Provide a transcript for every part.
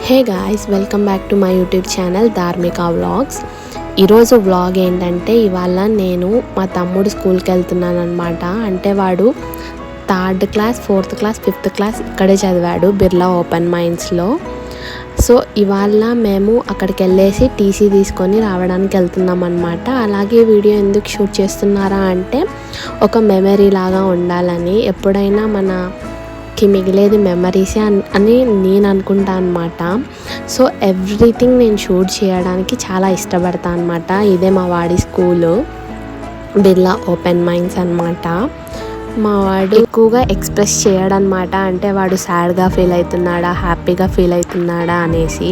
Hey guys, welcome back to my YouTube channel ధార్మిక vlogs. ఈరోజు vlog ఏంటంటే, ఇవాళ నేను మా తమ్ముడు స్కూల్కి వెళ్తున్నాను అనమాట. అంటే వాడు 3rd class, 4th class, 5th class ఇక్కడే చదివాడు, బిర్లా ఓపెన్ మైన్స్లో. సో ఇవాళ మేము అక్కడికి వెళ్ళేసి టీసీ తీసుకొని రావడానికి వెళ్తున్నాం అనమాట. అలాగే వీడియో ఎందుకు షూట్ చేస్తున్నారా అంటే, ఒక మెమరీ లాగా ఉండాలని. ఎప్పుడైనా మనకి మిగిలేది మెమరీసే అని నేను అనుకుంటా అనమాట. సో ఎవ్రీథింగ్ నేను షూట్ చేయడానికి చాలా ఇష్టపడతా అనమాట. ఇదే మా వాడి స్కూలు, బిర్లా ఓపెన్ మైన్స్ అనమాట. మా వాడు ఎక్కువగా ఎక్స్ప్రెస్ చేయడనమాట. అంటే వాడు సాడ్గా ఫీల్ అవుతున్నాడా, హ్యాపీగా ఫీల్ అవుతున్నాడా అనేసి.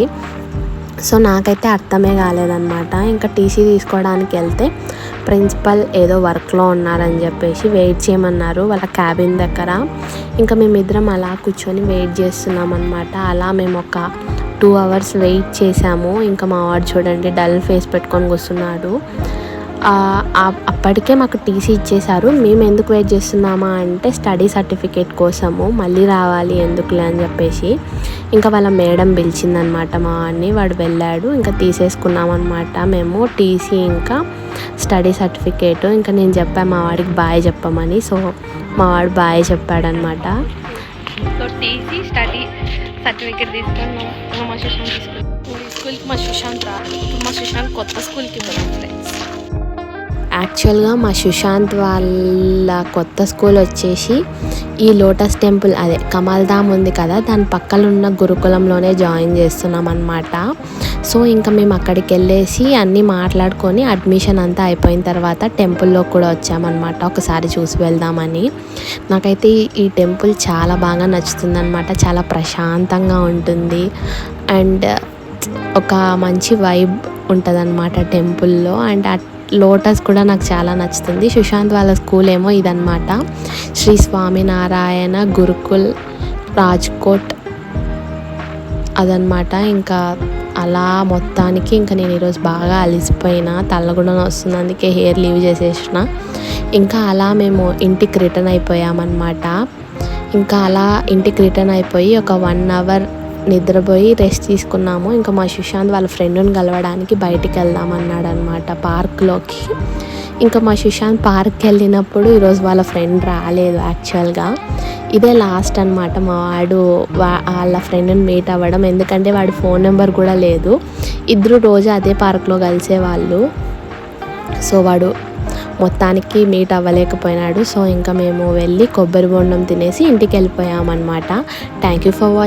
సో నాకైతే అర్థమే కాలేదన్నమాట. ఇంకా టీసీ తీసుకోవడానికి వెళ్తే ప్రిన్సిపల్ ఏదో వర్క్లో ఉన్నారని చెప్పేసి వెయిట్ చేయమన్నారు వాళ్ళ క్యాబిన్ దగ్గర. ఇంకా మేమిద్దరం అలా కూర్చొని వెయిట్ చేస్తున్నాం అనమాట. అలా మేము ఒక 2 hours వెయిట్ చేసాము. ఇంకా మా వాడు చూడండి డల్ ఫేస్ పెట్టుకొని కూర్చున్నాడు. అప్పటికే మాకు టీసీ ఇచ్చేశారు. మేము ఎందుకు వెయిట్ చేస్తున్నామా అంటే, స్టడీ సర్టిఫికేట్ కోసము, మళ్ళీ రావాలి ఎందుకులే అని చెప్పేసి. ఇంకా వాళ్ళ మేడం పిలిచిందనమాట మా వాడిని. వాడు వెళ్ళాడు. ఇంకా తీసేసుకున్నాం అనమాట మేము టీసీ ఇంకా స్టడీ సర్టిఫికేట్. ఇంకా నేను చెప్పాను మా వాడికి బాయ్ చెప్పమని. సో మా వాడు బాయ్ చెప్పాడనమాట. సో టీసీ స్టడీ సర్టిఫికేట్ తీసుకొని మా సుశాంత్ తీసుకున్నాం. ఈ స్కూల్కి మా సుశాంత్ రాదు. మా సుశాంత్ కొత్త స్కూల్కి పోయాం ఫ్రెండ్స్. యాక్చువల్గా మా సుశాంత్ వాళ్ళ కొత్త స్కూల్ వచ్చేసి ఈ లోటస్ టెంపుల్, అదే కమల్ధామ్ ఉంది కదా, దాని పక్కన ఉన్న గురుకులంలోనే జాయిన్ చేస్తున్నాం అనమాట. సో ఇంకా మేము అక్కడికి వెళ్ళేసి అన్నీ మాట్లాడుకొని అడ్మిషన్ అంతా అయిపోయిన తర్వాత టెంపుల్లో కూడా వచ్చామన్నమాట, ఒకసారి చూసి వెళ్దామని. నాకైతే ఈ టెంపుల్ చాలా బాగా నచ్చుతుంది అనమాట. చాలా ప్రశాంతంగా ఉంటుంది అండ్ ఒక మంచి వైబ్ ఉంటుంది అనమాట టెంపుల్లో. అండ్ లోటస్ కూడా నాకు చాలా నచ్చుతుంది. సుశాంత్ వాళ్ళ స్కూల్ ఏమో ఇదన్నమాట, శ్రీ స్వామినారాయణ గురుకుల్ రాజ్కోట్ అదనమాట. ఇంకా అలా మొత్తానికి ఇంకా నేను ఈరోజు బాగా అలిసిపోయినా, తల్ల కూడా వస్తుంది, అందుకే హెయిర్ లీవ్ చేసేసిన. ఇంకా అలా మేము ఇంటికి రిటర్న్ అయిపోయామన్నమాట. ఇంకా అలా ఇంటికి రిటర్న్ అయిపోయి ఒక 1 hour నిద్రపోయి రెస్ట్ తీసుకున్నాము. ఇంకా మా సుశాంత్ వాళ్ళ ఫ్రెండ్ని కలవడానికి బయటికి వెళ్దామన్నాడు అనమాట, పార్క్లోకి. ఇంకా మా సుశాంత్ పార్క్కి వెళ్ళినప్పుడు ఈరోజు వాళ్ళ ఫ్రెండ్ రాలేదు. యాక్చువల్గా ఇదే లాస్ట్ అనమాట మా వాడు వాళ్ళ ఫ్రెండ్ని మీట్ అవ్వడం. ఎందుకంటే వాడి ఫోన్ నెంబర్ కూడా లేదు. ఇద్దరు రోజు అదే పార్క్లో కలిసేవాళ్ళు. సో వాడు మొత్తానికి మీట్ అవ్వలేకపోయినాడు. సో ఇంకా మేము వెళ్ళి కొబ్బరి బొండం తినేసి ఇంటికి వెళ్ళిపోయామన్నమాట. Thank you for watching.